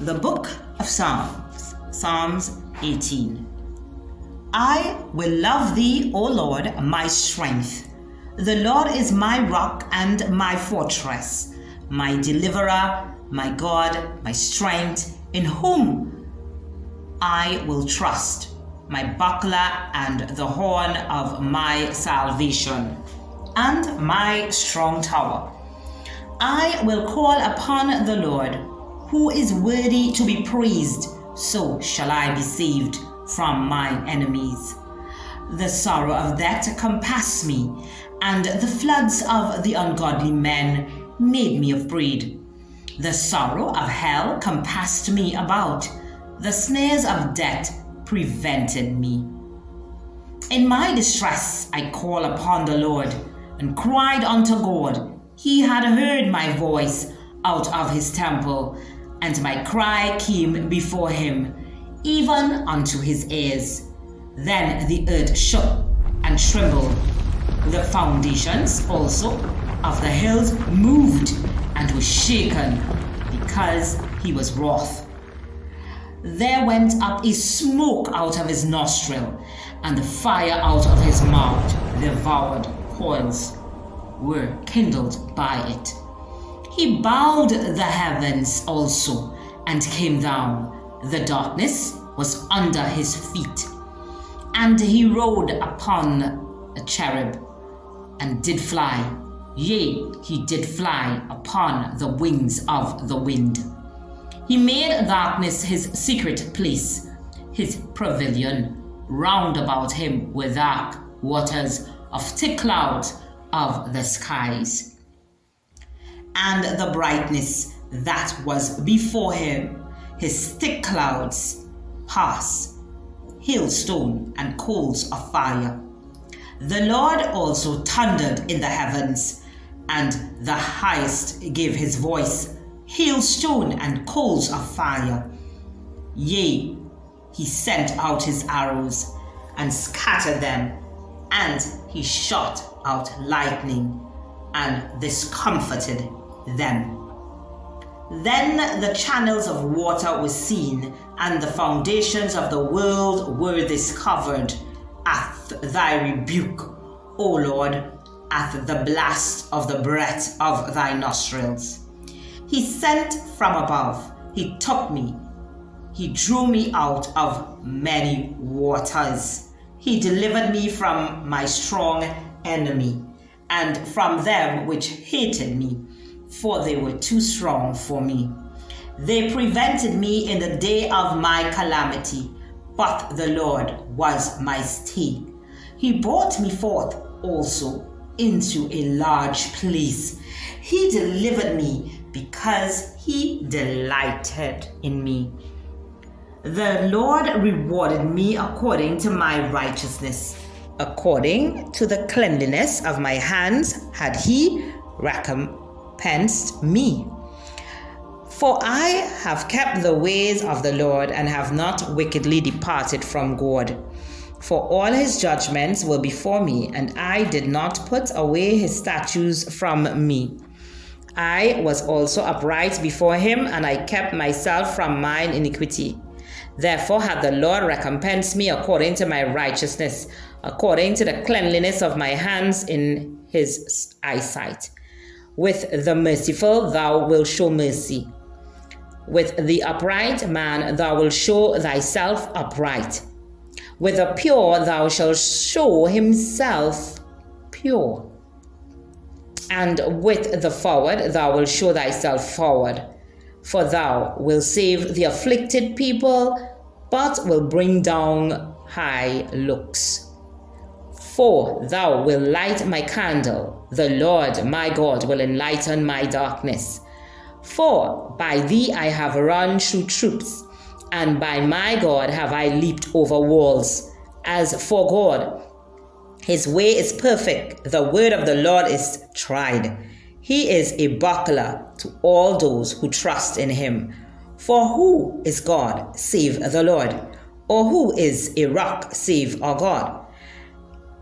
The Book of Psalms, Psalms 18. I will love thee, O Lord, my strength. The Lord is my rock and my fortress, my deliverer, my God, my strength, in whom I will trust, my buckler and the horn of my salvation, and my strong tower. I will call upon the Lord, who is worthy to be praised, so shall I be saved from mine enemies. The sorrow of death compassed me, and the floods of the ungodly men made me afraid. The sorrow of hell compassed me about, the snares of death prevented me. In my distress I called upon the Lord, and cried unto God. He had heard my voice out of his temple, and my cry came before him, even unto his ears. Then the earth shook and trembled. The foundations also of the hills moved and were shaken, because he was wroth. There went up a smoke out of his nostril, and the fire out of his mouth devoured coals were kindled by it. He bowed the heavens also, and came down. The darkness was under his feet. And he rode upon a cherub, and did fly. Yea, he did fly upon the wings of the wind. He made darkness his secret place, his pavilion. Round about him were dark waters of thick clouds of the skies. And the brightness that was before him, his thick clouds, pass, hailstone and coals of fire. The Lord also thundered in the heavens, and the highest gave his voice, hailstone and coals of fire. Yea, he sent out his arrows, and scattered them, and he shot out lightning, and discomfited them. Then the channels of water were seen, and the foundations of the world were discovered at thy rebuke, O Lord, at the blast of the breath of thy nostrils. He sent from above, he took me, he drew me out of many waters. He delivered me from my strong enemy, and from them which hated me, for they were too strong for me. They prevented me in the day of my calamity, but the Lord was my stay. He brought me forth also into a large place. He delivered me because he delighted in me. The Lord rewarded me according to my righteousness. According to the cleanliness of my hands had he recompensed me. For I have kept the ways of the Lord, and have not wickedly departed from God. For all his judgments were before me, and I did not put away his statutes from me. I was also upright before him, and I kept myself from mine iniquity. Therefore hath the Lord recompensed me according to my righteousness, according to the cleanliness of my hands in his eyesight. With the merciful thou wilt show mercy. With the upright man thou wilt show thyself upright. With the pure thou shalt show himself pure. And with the forward thou wilt show thyself forward. For thou wilt save the afflicted people, but will bring down high looks. For thou wilt light my candle, the Lord my God will enlighten my darkness. For by thee I have run through troops, and by my God have I leaped over walls. As for God, his way is perfect, the word of the Lord is tried. He is a buckler to all those who trust in him. For who is God save the Lord? Or who is a rock save our God?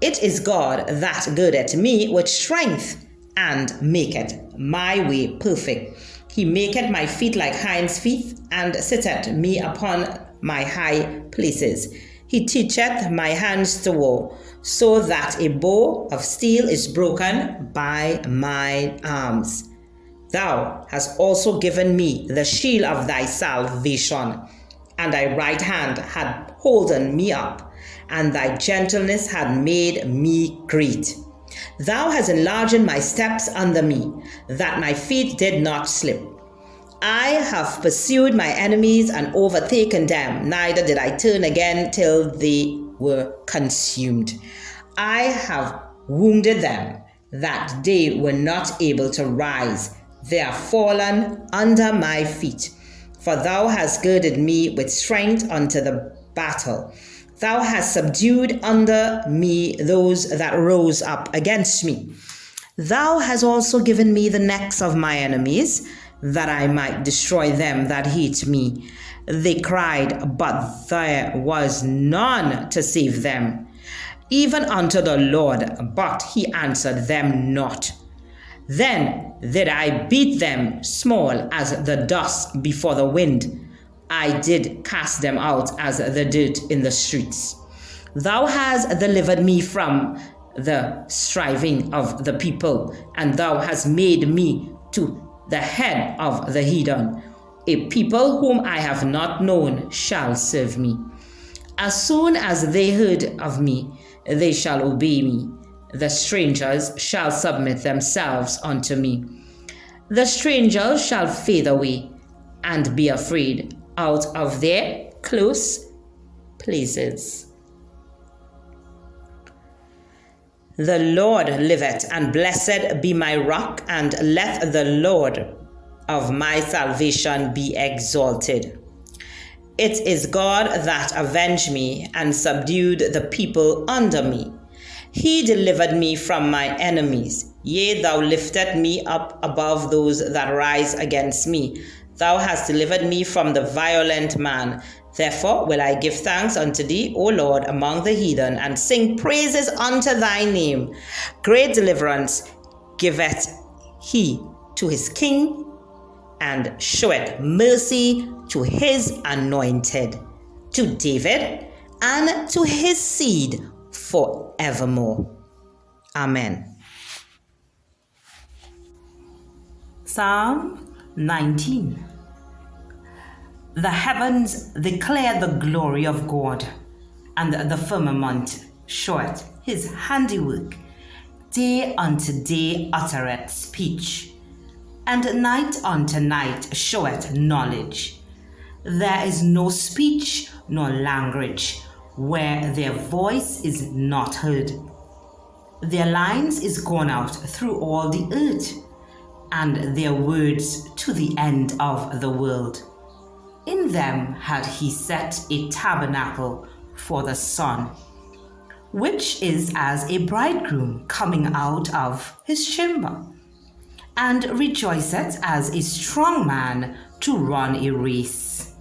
It is God that girdeth me with strength, and maketh my way perfect. He maketh my feet like hinds' feet, and sitteth me upon my high places. He teacheth my hands to war, so that a bow of steel is broken by my arms. Thou hast also given me the shield of thy salvation, and thy right hand had holden me up, and thy gentleness had made me great. Thou hast enlarged my steps under me, that my feet did not slip. I have pursued my enemies and overtaken them, neither did I turn again till they were consumed. I have wounded them, that they were not able to rise. They are fallen under my feet. For thou hast girded me with strength unto the battle. Thou hast subdued under me those that rose up against me. Thou hast also given me the necks of my enemies, that I might destroy them that hate me. They cried, but there was none to save them, even unto the Lord, but he answered them not. Then did I beat them small as the dust before the wind. I did cast them out as the dirt in the streets. Thou hast delivered me from the striving of the people, and thou hast made me to the head of the heathen. A people whom I have not known shall serve me. As soon as they heard of me, they shall obey me. The strangers shall submit themselves unto me. The strangers shall fade away and be afraid out of their close places. The Lord liveth, and blessed be my rock, and let the Lord of my salvation be exalted. It is God that avenged me, and subdued the people under me. He delivered me from my enemies. Yea, thou lifted me up above those that rise against me. Thou hast delivered me from the violent man. Therefore will I give thanks unto thee, O Lord, among the heathen, and sing praises unto thy name. Great deliverance giveth he to his king, and showeth mercy to his anointed, to David, and to his seed forevermore. Amen. Psalm 19. The heavens declare the glory of God, and the firmament showeth his handiwork. Day unto day uttereth speech, and night unto night showeth knowledge. There is no speech nor language where their voice is not heard. Their lines is gone out through all the earth, and their words to the end of the world. In them had he set a tabernacle for the sun, which is as a bridegroom coming out of his chamber, and rejoiceth as a strong man to run a race.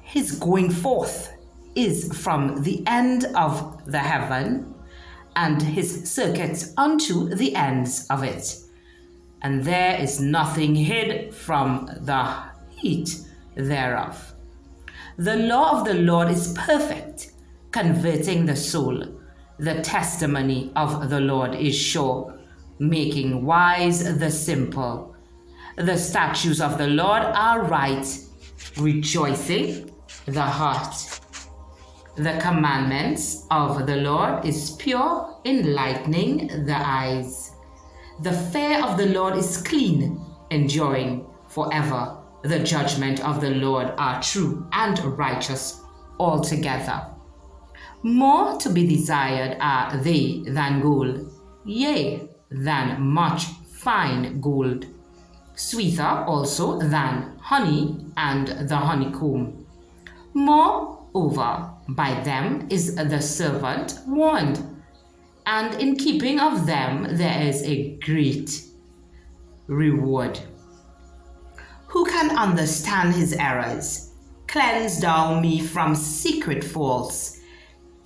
His going forth is from the end of the heaven, and his circuit unto the ends of it. And there is nothing hid from the heat thereof. The law of the Lord is perfect, converting the soul. The testimony of the Lord is sure, making wise the simple. The statutes of the Lord are right, rejoicing the heart. The commandments of the Lord is pure, enlightening the eyes. The fear of the Lord is clean, enduring forever. The judgment of the Lord are true and righteous altogether. More to be desired are they than gold, yea, than much fine gold. Sweeter also than honey and the honeycomb. Moreover, by them is the servant warned, and in keeping of them there is a great reward. Who can understand his errors? Cleanse thou me from secret faults.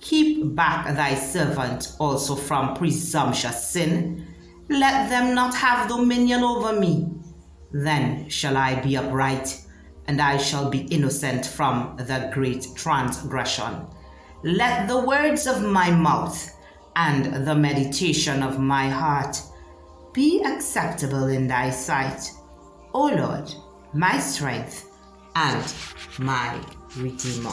Keep back thy servant also from presumptuous sin. Let them not have dominion over me. Then shall I be upright, and I shall be innocent from the great transgression. Let the words of my mouth and the meditation of my heart be acceptable in thy sight, O Lord, my strength and my Redeemer.